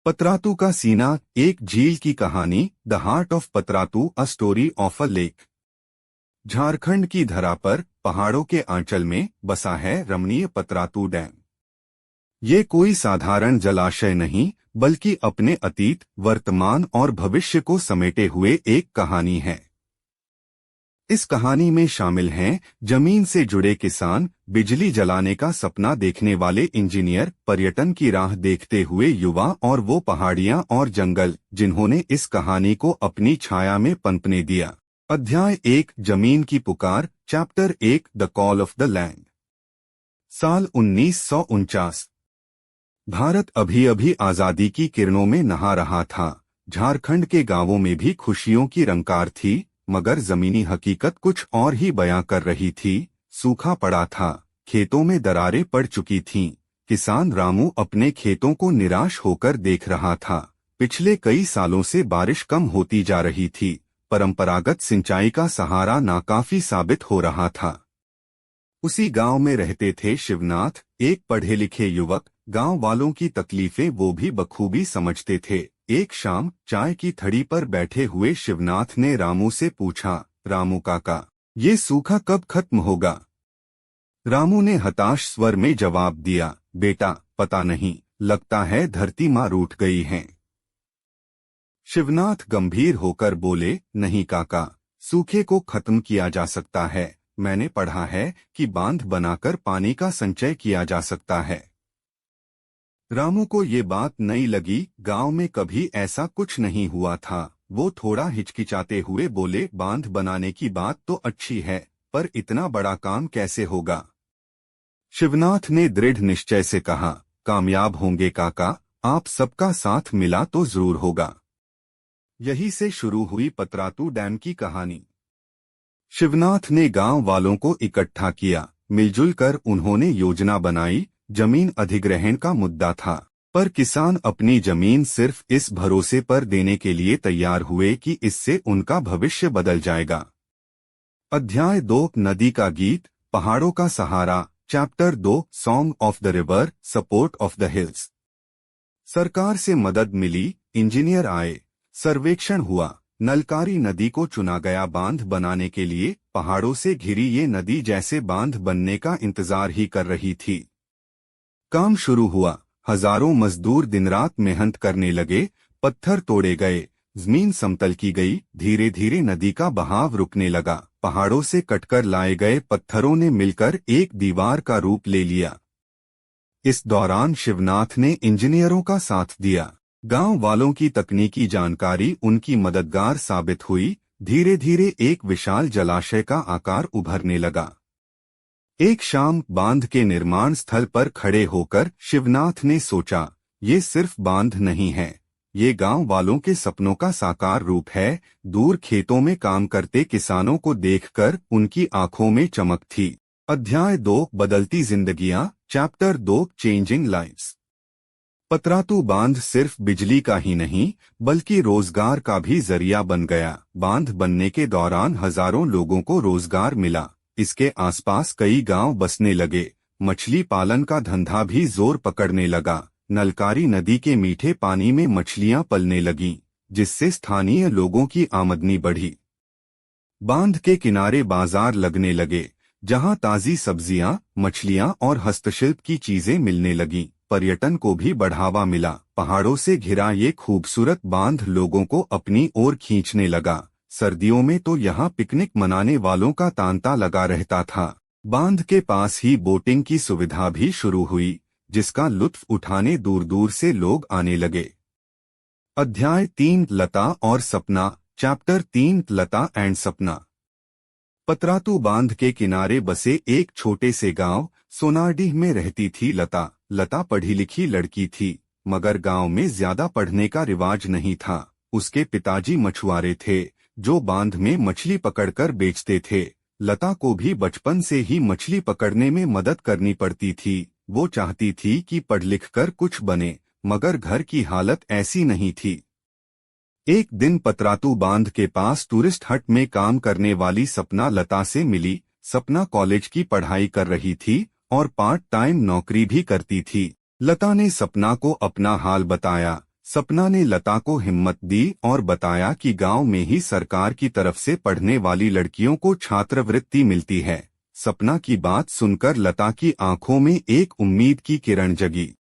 पतरातू का सीना, एक झील की कहानी। The heart of Patratu, a story of a lake. Jharkhand की धरा पर पहाड़ों के आंचल में बसा है रमणीय पतरातू डैम। ये कोई साधारण जलाशय नहीं, बल्कि अपने अतीत, वर्तमान और भविष्य को समेटे हुए एक कहानी है। इस कहानी में शामिल हैं जमीन से जुड़े किसान, बिजली जलाने का सपना देखने वाले इंजीनियर, पर्यटन की राह देखते हुए युवा और वो पहाड़ियां और जंगल जिन्होंने इस कहानी को अपनी छाया में पनपने दिया। अध्याय 1, जमीन की पुकार। Chapter 1, the call of the land. साल 1949। भारत अभी अभी आजादी की किरणों में नहा रहा था। झारखंड के गांवों में भी खुशियों की रंकार थी, मगर जमीनी हकीकत कुछ और ही बयां कर रही थी। सूखा पड़ा था, खेतों में दरारें पड़ चुकी थीं। किसान रामू अपने खेतों को निराश होकर देख रहा था। पिछले कई सालों से बारिश कम होती जा रही थी, परंपरागत सिंचाई का सहारा नाकाफी साबित हो रहा था। उसी गांव में रहते थे शिवनाथ, एक पढ़े लिखे युवक। गांव वालों की तकलीफें वो भी बखूबी समझते थे। एक शाम चाय की थड़ी पर बैठे हुए शिवनाथ ने रामू से पूछा, रामू काका, ये सूखा कब खत्म होगा? रामू ने हताश स्वर में जवाब दिया, बेटा पता नहीं, लगता है धरती माँ रूठ गई है। शिवनाथ गंभीर होकर बोले, नहीं काका, सूखे को खत्म किया जा सकता है। मैंने पढ़ा है कि बांध बनाकर पानी का संचय किया जा सकता है। रामू को ये बात नई लगी, गांव में कभी ऐसा कुछ नहीं हुआ था। वो थोड़ा हिचकिचाते हुए बोले, बांध बनाने की बात तो अच्छी है, पर इतना बड़ा काम कैसे होगा? शिवनाथ ने दृढ़ निश्चय से कहा, कामयाब होंगे काका, आप सबका साथ मिला तो जरूर होगा। यही से शुरू हुई पतरातू डैम की कहानी। शिवनाथ ने गांव वालों को इकट्ठा किया, मिलजुल कर उन्होंने योजना बनाई। जमीन अधिग्रहण का मुद्दा था, पर किसान अपनी जमीन सिर्फ इस भरोसे पर देने के लिए तैयार हुए कि इससे उनका भविष्य बदल जाएगा। अध्याय 2, नदी का गीत, पहाड़ों का सहारा। Chapter 2, song of the river, support of the hills. सरकार से मदद मिली, इंजीनियर आए, सर्वेक्षण हुआ, नलकारी नदी को चुना गया बांध बनाने के लिए। पहाड़ों से घिरी ये नदी जैसे बांध बनने का इंतजार ही कर रही थी। काम शुरू हुआ, हजारों मजदूर दिन रात मेहनत करने लगे। पत्थर तोड़े गए, जमीन समतल की गई। धीरे धीरे नदी का बहाव रुकने लगा। पहाड़ों से कटकर लाए गए पत्थरों ने मिलकर एक दीवार का रूप ले लिया। इस दौरान शिवनाथ ने इंजीनियरों का साथ दिया। गांव वालों की तकनीकी जानकारी उनकी मददगार साबित हुई। धीरे धीरे एक विशाल जलाशय का आकार उभरने लगा। एक शाम बांध के निर्माण स्थल पर खड़े होकर शिवनाथ ने सोचा, ये सिर्फ बांध नहीं है, ये गांव वालों के सपनों का साकार रूप है। दूर खेतों में काम करते किसानों को देखकर उनकी आंखों में चमक थी। अध्याय 2, बदलती जिंदगियां। Chapter 2, changing lives. पतरातू बांध सिर्फ बिजली का ही नहीं, बल्कि रोजगार का भी जरिया बन गया। बांध बनने के दौरान हजारों लोगों को रोजगार मिला। इसके आसपास कई गांव बसने लगे। मछली पालन का धंधा भी जोर पकड़ने लगा। नलकारी नदी के मीठे पानी में मछलियां पलने लगीं, जिससे स्थानीय लोगों की आमदनी बढ़ी। बांध के किनारे बाजार लगने लगे, जहां ताजी सब्जियां, मछलियां और हस्तशिल्प की चीजें मिलने लगीं। पर्यटन को भी बढ़ावा मिला। पहाड़ों से घिरा ये खूबसूरत बांध लोगों को अपनी ओर खींचने लगा। सर्दियों में तो यहाँ पिकनिक मनाने वालों का तांता लगा रहता था। बांध के पास ही बोटिंग की सुविधा भी शुरू हुई, जिसका लुत्फ उठाने दूर दूर से लोग आने लगे। अध्याय 3, लता और सपना। चैप्टर 3, लता एंड सपना। पतरातू बांध के किनारे बसे एक छोटे से गांव सोनाडीह में रहती थी लता। लता पढ़ी लिखी लड़की थी, मगर गांव में ज्यादा पढ़ने का रिवाज नहीं था। उसके पिताजी मछुआरे थे, जो बांध में मछली पकड़कर बेचते थे। लता को भी बचपन से ही मछली पकड़ने में मदद करनी पड़ती थी। वो चाहती थी कि पढ़ लिख कर कुछ बने, मगर घर की हालत ऐसी नहीं थी। एक दिन पतरातू बांध के पास टूरिस्ट हट में काम करने वाली सपना लता से मिली। सपना कॉलेज की पढ़ाई कर रही थी और पार्ट टाइम नौकरी भी करती थी। लता ने सपना को अपना हाल बताया। सपना ने लता को हिम्मत दी और बताया कि गांव में ही सरकार की तरफ से पढ़ने वाली लड़कियों को छात्रवृत्ति मिलती है। सपना की बात सुनकर लता की आंखों में एक उम्मीद की किरण जगी।